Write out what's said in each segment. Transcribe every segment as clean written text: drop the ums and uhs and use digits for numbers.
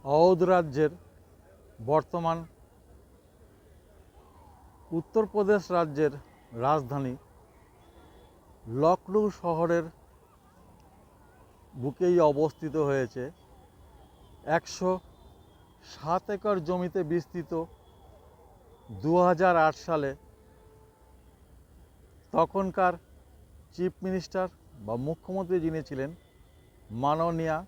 অওধ রাজ্যের বর্তমান উত্তরপ্রদেশ রাজ্যের রাজধানী লখনৌ শহরের বুকেই অবস্থিত হয়েছে 107 একর জমিতে বিস্তৃত 2008 সালে তখনকার চিফ মিনিস্টার বা মুখ্যমন্ত্রী যিনি ছিলেন মাননীয়া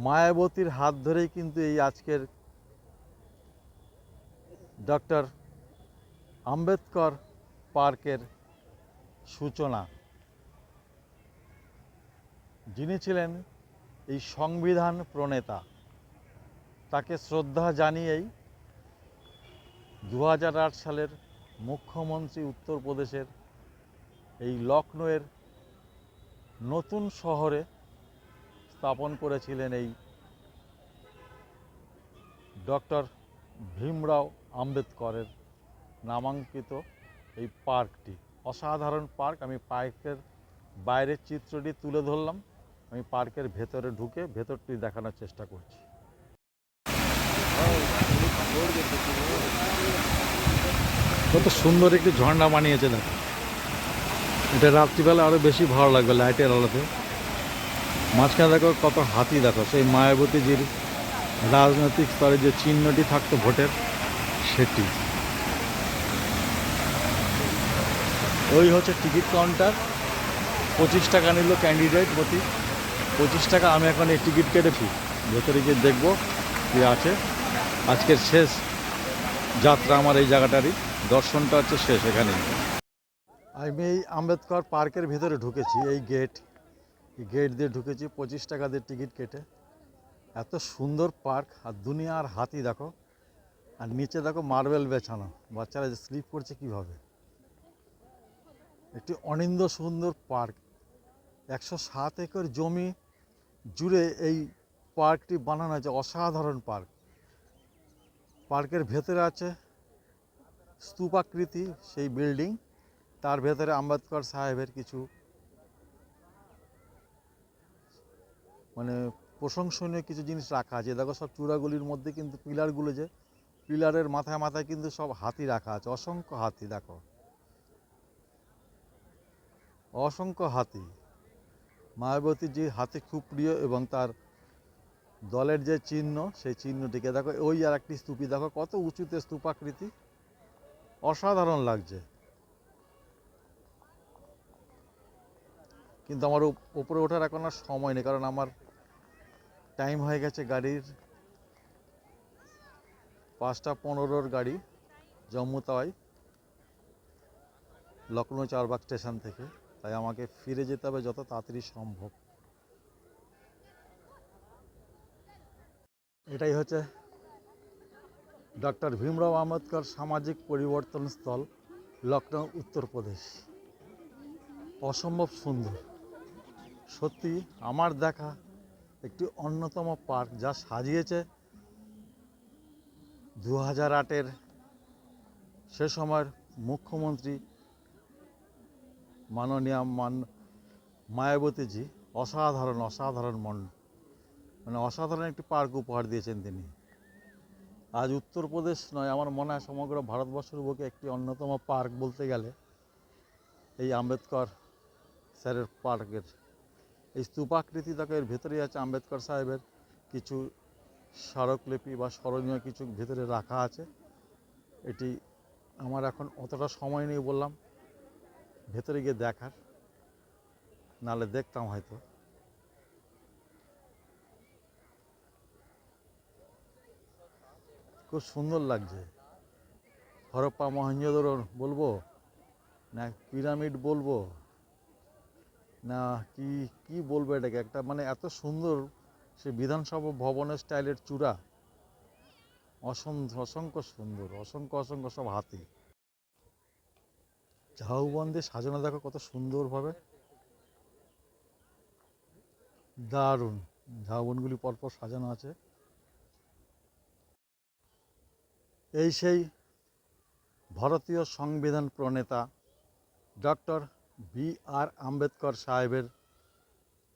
মায়াবতীর হাত ধরেই কিন্তু এই আজকের ডক্টর আম্বেদকর পার্কের সূচনা। যিনি ছিলেন এই সংবিধান প্রণেতা, তাকে শ্রদ্ধা জানিয়েই 2008 সালের মুখ্যমন্ত্রী উত্তরপ্রদেশের এই লখনৌয়ের নতুন শহরে স্থাপন করেছিলেন এই ডক্টর ভীমরাও আম্বেদকরের নামাঙ্কিত এই পার্কটি। অসাধারণ পার্ক। আমি পার্কের বাইরের চিত্রটি তুলে ধরলাম, আমি পার্কের ভেতরে ঢুকে ভেতরটি দেখানোর চেষ্টা করছি। কত সুন্দর একটি ঝর্ণা বানিয়েছে দেখো। এটা রাত্রিবেলা আরও বেশি ভালো লাগবে লাইটের আলোতে। মাঝখানে দেখো কত হাতি, দেখো সেই মায়াবতীজির রাজনৈতিক স্তরে যে চিহ্নটি থাকতো ভোটের, সেটি। ওই হচ্ছে টিকিট কাউন্টার। 25 টাকা নিল ক্যান্ডিডেট প্রতি, 25 টাকা। আমি এখন এই টিকিট কেটেছি, ভেতরে গিয়ে দেখবো কি আছে। আজকের শেষ যাত্রা আমার এই জায়গাটারই, দর্শনটা হচ্ছে শেষ এখানেই। আমি এই আম্বেদকর পার্কের ভিতরে ঢুকেছি, এই গেট দিয়ে ঢুকেছি 25 টাকা দিয়ে টিকিট কেটে। এত সুন্দর পার্ক, আর দুনিয়ার হাতি দেখো, আর নিচে দেখো মার্বেল বেছানো, বাচ্চারা যে স্লিপ করছে কীভাবে। একটি অনিন্দ সুন্দর পার্ক, 107 একর জমি জুড়ে এই পার্কটি বানানো হয়েছে। অসাধারণ পার্ক। পার্কের ভেতরে আছে স্তূপাকৃতি সেই বিল্ডিং, তার ভেতরে আম্বেদকর সাহেবের কিছু মানে প্রশংসনীয় কিছু জিনিস রাখা আছে। দেখো সব চূড়াগুলির মধ্যে কিন্তু পিলারগুলো, যে পিলারের মাথায় মাথায় কিন্তু সব হাতি রাখা আছে, অসংখ্য হাতি। দেখো অসংখ্য হাতি। মায়াবতীর যে হাতি খুব প্রিয়, এবং তার দলের যে চিহ্ন, সেই চিহ্নটিকে দেখো। ওই আর একটি স্তূপি দেখো, কত উঁচুতে স্তূপাকৃতি, অসাধারণ লাগছে। কিন্তু আমার উপরে ওঠার এখন আর সময় নেই, কারণ আমার টাইম হয়ে গেছে গাড়ির। 5:15 গাড়ি জম্মু তাওয়াই, লখনৌ চারবাগ স্টেশন থেকে। তাই আমাকে ফিরে যেতে হবে যত তাড়াতাড়ি সম্ভব। এটাই হচ্ছে ডক্টর ভীমরাও আম্বেদকর সামাজিক পরিবর্তন স্থল, লখনৌ, উত্তরপ্রদেশ। অসম্ভব সুন্দর, সত্যি আমার দেখা একটি অন্যতম পার্ক, যা সাজিয়েছে 2008-এর সে সময়ের মুখ্যমন্ত্রী মাননীয়া মায়াবতীজি। অসাধারণ অসাধারণ মানে অসাধারণ একটি পার্ক উপহার দিয়েছেন তিনি। আজ উত্তরপ্রদেশ নয়, আমার মনে হয় সমগ্র ভারতবর্ষের বুকে একটি অন্যতম পার্ক বলতে গেলে এই আম্বেদকর স্যারের পার্কের এই স্তূপাকৃতি দেখো। এর ভেতরেই আছে আম্বেদকর সাহেবের কিছু স্মারকলিপি বা স্মরণীয় কিছু ভেতরে রাখা আছে। এটি আমার এখন অতটা সময় নেই, বললাম, ভেতরে গিয়ে দেখার, নাহলে দেখতাম হয়তো। খুব সুন্দর লাগছে। হরপ্পা মহেঞ্জোদারো বলবো, না পিরামিড বলবো, না কি কি বলবো এটাকে, একটা মানে এত সুন্দর সে বিধানসভা ভবনের স্টাইলের চূড়া। অসংখ্য সুন্দর, অসংখ্য অসংখ্য সব হাতি। ঝাউবন্দে সাজানো দেখো কত সুন্দরভাবে, দারুণ। ঝাউবনগুলি পরপর সাজানো আছে। এই সেই ভারতীয় সংবিধান প্রণেতা ডক্টর বি আর আম্বেদকর সাহেবের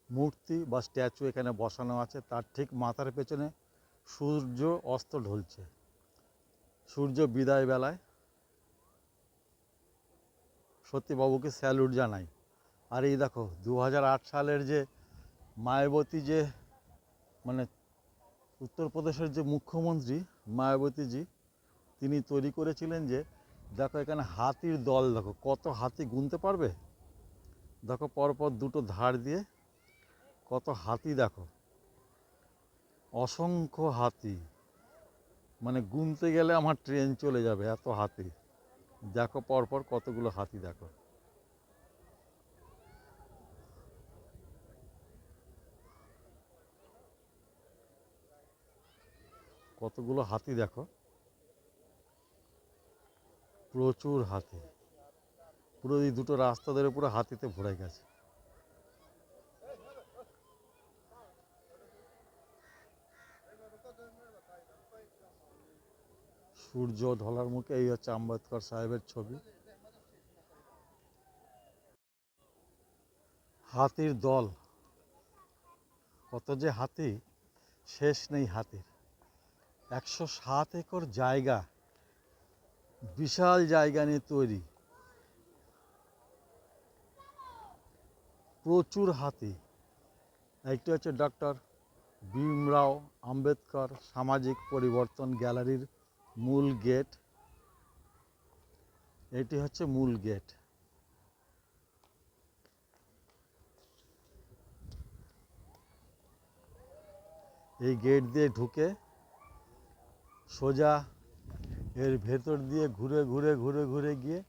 মূর্তি বা স্ট্যাচু এখানে বসানো আছে, তার ঠিক মাথার পেছনে সূর্য অস্ত ঢলছে, সূর্য বিদায় বেলায়। সত্যি বাবুকে স্যালুট জানাই। আর এই দেখো 2008 সালের যে মায়াবতী, যে মানে উত্তরপ্রদেশের যে মুখ্যমন্ত্রী মায়াবতীজি, তিনি তৈরি করেছিলেন যে, দেখো এখানে হাতির দল, দেখো কত হাতি, গুনতে পারবে? দেখো পরপর দুটো ধার দিয়ে কত হাতি, দেখো অসংখ্য হাতি, মানে গুনতে গেলে আমার ট্রেন চলে যাবে, এত হাতি। দেখো পরপর কতগুলো হাতি, দেখো কতগুলো হাতি, দেখো প্রচুর হাতি। পুরো এই দুটো রাস্তা ধরে পুরো হাতিতে ভরে গেছে। সূর্য ঢলার মুখে এই হচ্ছে আম্বেদকর সাহেবের ছবি। হাতির দল, কত যে হাতি, শেষ নেই হাতির। 107 একর জায়গা, বিশাল জায়গা নিয়ে তৈরি, প্রচুর হাতি। এইটি হচ্ছে ডক্টর ভীমরাও আম্বেদকর সামাজিক পরিবর্তন গ্যালারির মূল গেট। এটি হচ্ছে মূল গেট। এই গেট দিয়ে ঢুকে সোজা এর ভেতর দিয়ে ঘুরে ঘুরে ঘুরে ঘুরে গিয়ে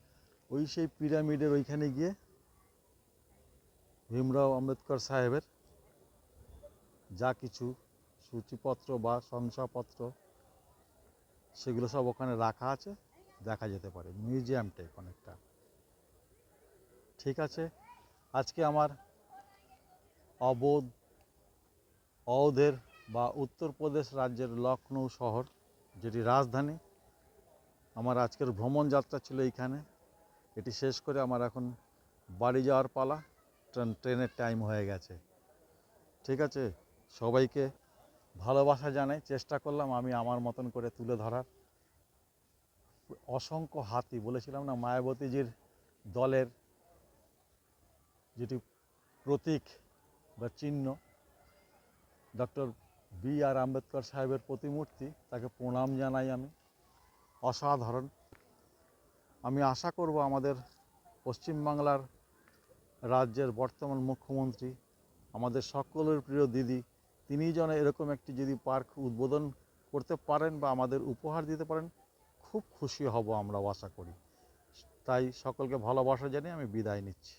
ওই সেই পিরামিডের ওইখানে গিয়ে ভীমরাও আম্বেদকর সাহেবের যা কিছু সূচিপত্র বা শংসাপত্র, সেগুলো সব ওখানে রাখা আছে, দেখা যেতে পারে, মিউজিয়াম টাইপ অনেকটা। ঠিক আছে, আজকে আমার অওধের বা উত্তরপ্রদেশ রাজ্যের লখনৌ শহর, যেটি রাজধানী, আমার আজকের ভ্রমণ যাত্রা ছিল এইখানে। এটি শেষ করে আমার এখন বাড়ি যাওয়ার পালা, ট্রেনের টাইম হয়ে গেছে। ঠিক আছে, সবাইকে ভালোবাসা জানাই। চেষ্টা করলাম আমি আমার মতন করে তুলে ধরার। অসংখ্য হাতি, বলেছিলাম না, মায়াবতীজির দলের যেটি প্রতীক বা চিহ্ন, ডক্টর বি.আর. আম্বেদকর সাহেবের প্রতিমূর্তি, তাকে প্রণাম জানাই আমি। অসাধারণ। আমি আশা করব আমাদের পশ্চিমবাংলার রাজ্যের বর্তমান মুখ্যমন্ত্রী, আমাদের সকলের প্রিয় দিদি, তিনি যেন এরকম একটি যদি পার্ক উদ্বোধন করতে পারেন বা আমাদের উপহার দিতে পারেন, খুব খুশি হব আমরা, আশা করি। তাই সকলকে ভালোবাসা জানিয়ে আমি বিদায় নিচ্ছি।